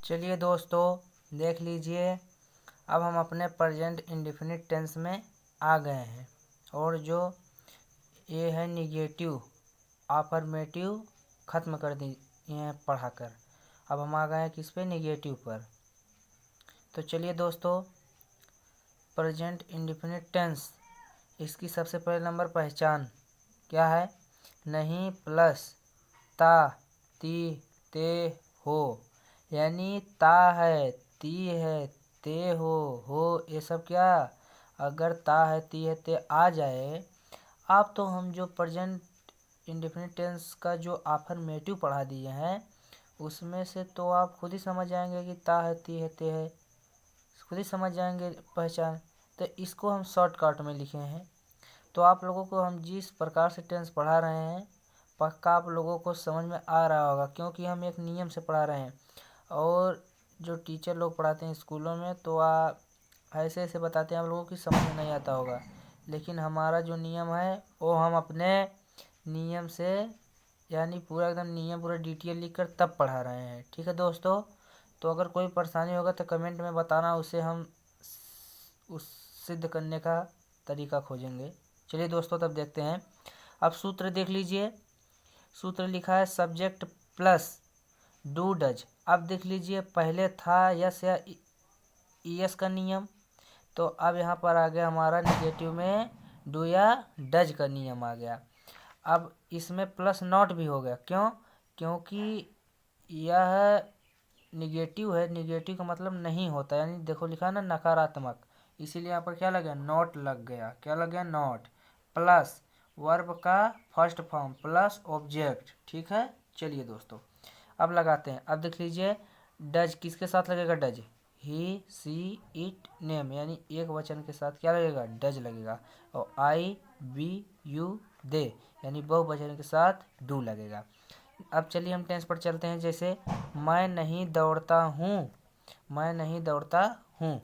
चलिए दोस्तों देख लीजिए, अब हम अपने प्रेजेंट इंडेफिनिट टेंस में आ गए हैं और जो ये है निगेटिव अफर्मेटिव ख़त्म कर दिए हैं पढ़ाकर। अब हम आ गए हैं किस पे, निगेटिव पर। तो चलिए दोस्तों, प्रेजेंट इंडेफिनिट टेंस, इसकी सबसे पहले नंबर पहचान क्या है। नहीं प्लस ता ती ते हो, यानी ता है, ती है, ते हो ये सब क्या, अगर ता है ती है ते आ जाए। आप तो हम जो प्रेजेंट इंडेफिनिट टेंस का जो अफर्मेटिव पढ़ा दिए हैं उसमें से तो आप खुद ही समझ जाएंगे कि ता है ती है ते है, खुद ही समझ जाएंगे पहचान। तो इसको हम शॉर्टकट में लिखे हैं। तो आप लोगों को हम जिस प्रकार से टेंस पढ़ा रहे हैं पक्का आप लोगों को समझ में आ रहा होगा, क्योंकि हम एक नियम से पढ़ा रहे हैं। और जो टीचर लोग पढ़ाते हैं स्कूलों में तो ऐसे ऐसे बताते हैं आप लोगों की समझ में नहीं आता होगा, लेकिन हमारा जो नियम है वो हम अपने नियम से यानी पूरा एकदम नियम पूरा डिटेल लिख कर तब पढ़ा रहे हैं। ठीक है दोस्तों, तो अगर कोई परेशानी होगा तो कमेंट में बताना, उसे हम उस सिद्ध करने का तरीका खोजेंगे। चलिए दोस्तों तब देखते हैं। अब सूत्र देख लीजिए, सूत्र लिखा है सब्जेक्ट प्लस डू डज। अब देख लीजिए, पहले था यस या ईएस का नियम, तो अब यहाँ पर आ गया हमारा निगेटिव में डू या डज का नियम आ गया। अब इसमें प्लस नॉट भी हो गया, क्यों, क्योंकि यह निगेटिव है, निगेटिव का मतलब नहीं होता, यानी देखो लिखा है ना नकारात्मक, इसीलिए यहाँ पर क्या लग गया, नॉट लग गया। क्या लग गया, नॉट, प्लस वर्ब का फर्स्ट फॉर्म प्लस ऑब्जेक्ट। ठीक है, चलिए दोस्तों अब लगाते हैं। अब देख लीजिए, डज किसके साथ लगेगा, does, he see it name, यानी एक वचन के साथ क्या लगेगा, डज लगेगा। और आई बी यू दे, यानी बहुवचन के साथ डू लगेगा। अब चलिए हम टेंस पर चलते हैं। जैसे मैं नहीं दौड़ता हूँ, मैं नहीं दौड़ता हूँ,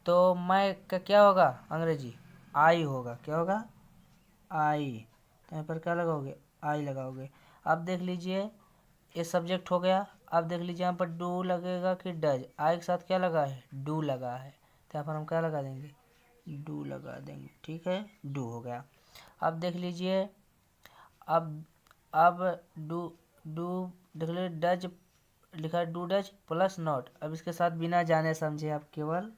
तो मैं का क्या होगा अंग्रेजी, आई होगा। क्या होगा, आई। तो यहाँ पर क्या लगाओगे, आई लगाओगे। अब देख लीजिए ये सब्जेक्ट हो गया। अब देख लीजिए यहाँ पर डू लगेगा कि डज, आई के साथ क्या लगा है, डू लगा है, तो यहाँ पर हम क्या लगा देंगे, डू लगा देंगे। ठीक है, डू हो गया। अब देख लीजिए, अब डू डू देख लीजिए, डज लिखा है, डू डज प्लस नॉट। अब इसके साथ बिना जाने समझे आप केवल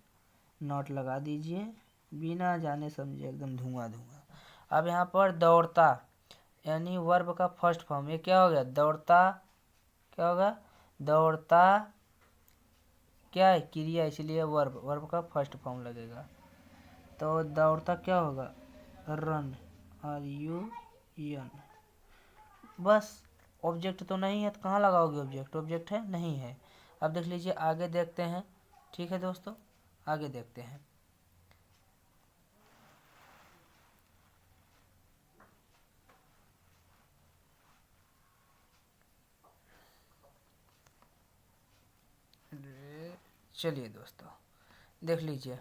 नॉट लगा दीजिए, बिना जाने समझे एकदम धुआं धुआं। अब यहाँ पर दौड़ता यानी वर्ब का फर्स्ट फॉर्म, ये क्या हो गया, दौड़ता, क्या होगा, दौड़ता क्या है, क्रिया, इसलिए वर्ब, वर्ब का फर्स्ट फॉर्म लगेगा। तो दौड़ता क्या होगा, रन, आर यू एन। बस ऑब्जेक्ट तो नहीं है तो कहाँ लगाओगे ऑब्जेक्ट, ऑब्जेक्ट है नहीं है। अब देख लीजिए आगे देखते हैं। ठीक है दोस्तों, आगे देखते हैं। चलिए दोस्तों देख लीजिए,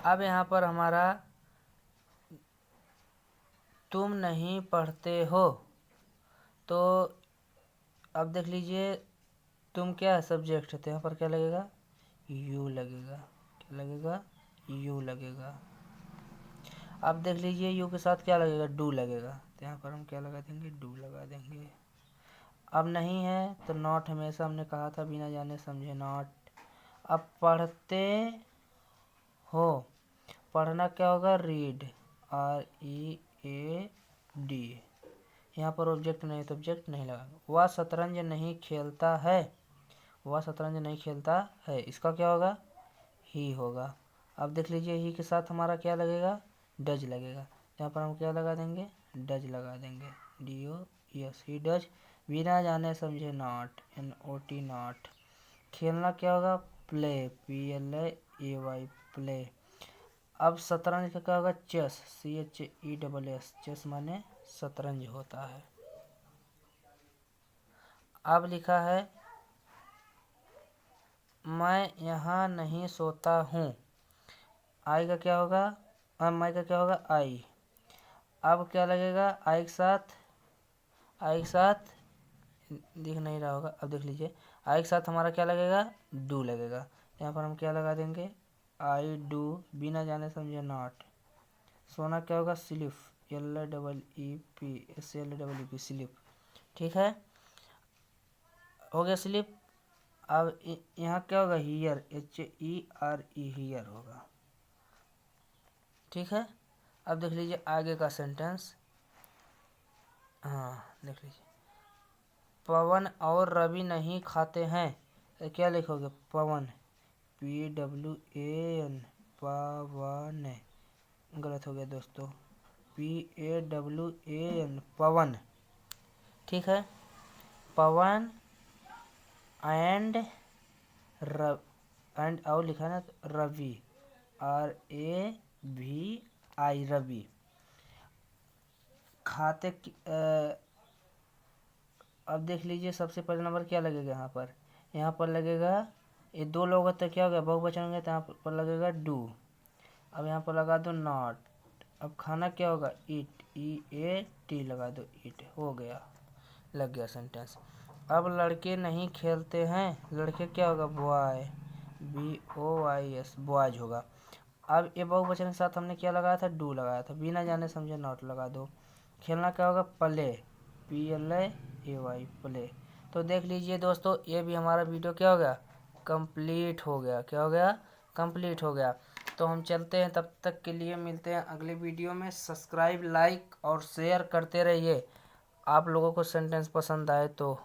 अब यहाँ पर हमारा तुम नहीं पढ़ते हो, तो अब देख लीजिए तुम क्या है, सब्जेक्ट है, तो यहाँ पर क्या लगेगा, यू लगेगा। क्या लगेगा, यू लगेगा। अब देख लीजिए यू के साथ क्या लगेगा, डू लगेगा, तो यहाँ पर हम क्या लगा देंगे, डू लगा देंगे। अब नहीं है तो नॉट, हमेशा हमने कहा था बिना जाने समझे नॉट। अब पढ़ते हो, पढ़ना क्या होगा, read, R E A D, यहाँ पर ऑब्जेक्ट नहीं तो ऑब्जेक्ट नहीं लगा। वह शतरंज नहीं खेलता है, वह शतरंज नहीं खेलता है, इसका क्या होगा, ही होगा। अब देख लीजिए ही के साथ हमारा क्या लगेगा, डज लगेगा, यहाँ पर हम क्या लगा देंगे, डज लगा देंगे, D O yes, he does, बिना जाने समझे not, N O T not. खेलना क्या होगा, play, P L A Y, play. अब शतरंज का क्या होगा, chess, C H E double S, chess माने शतरंज होता है। अब लिखा है मैं यहाँ नहीं सोता हूँ, आई का क्या होगा, मैं का क्या होगा, आई। अब क्या लगेगा, आई के साथ, आई के साथ दिख नहीं रहा होगा, अब देख लीजिए। आई के साथ हमारा क्या लगेगा, डू लगेगा। यहाँ पर हम क्या लगा देंगे, आई डू, बिना जाने समझे नॉट। सोना क्या होगा, स्लिप, SLEEP, स्लिप। ठीक है, हो गया स्लिप। अब यहाँ क्या होगा, हियर, HERE, हियर होगा। ठीक है, अब देख लीजिए आगे का सेंटेंस। हाँ देख लीजिए, पवन और रवि नहीं खाते हैं, तो क्या लिखोगे, पवन, PWAN, पवन। गलत हो गया दोस्तों, PAWAN, पवन। ठीक है, पवन एंड और लिखा है ना रवि, RAVI, रवि खाते अब देख लीजिए सबसे पहले नंबर क्या लगेगा, यहाँ पर लगेगा, ये दो लोग हैं तो क्या होगा, बहुवचन होंगे तो यहाँ पर लगेगा डू। अब यहाँ पर लगा दो नॉट। अब खाना क्या होगा, ईट, EAT लगा दो, ईट, हो गया, लग गया सेंटेंस। अब लड़के नहीं खेलते हैं, लड़के क्या होगा, बॉय, BOYS, बॉयज होगा। अब ये बहुवचन के साथ हमने क्या लगाया था, डू लगाया था, बिना जाने समझे नॉट लगा दो। खेलना क्या होगा, प्ले, PLAY, प्ले। तो देख लीजिए दोस्तों, ये भी हमारा वीडियो क्या हो गया, कंप्लीट हो गया। क्या हो गया, कंप्लीट हो गया। तो हम चलते हैं, तब तक के लिए मिलते हैं अगले वीडियो में। सब्सक्राइब, लाइक और शेयर करते रहिए। आप लोगों को सेंटेंस पसंद आए तो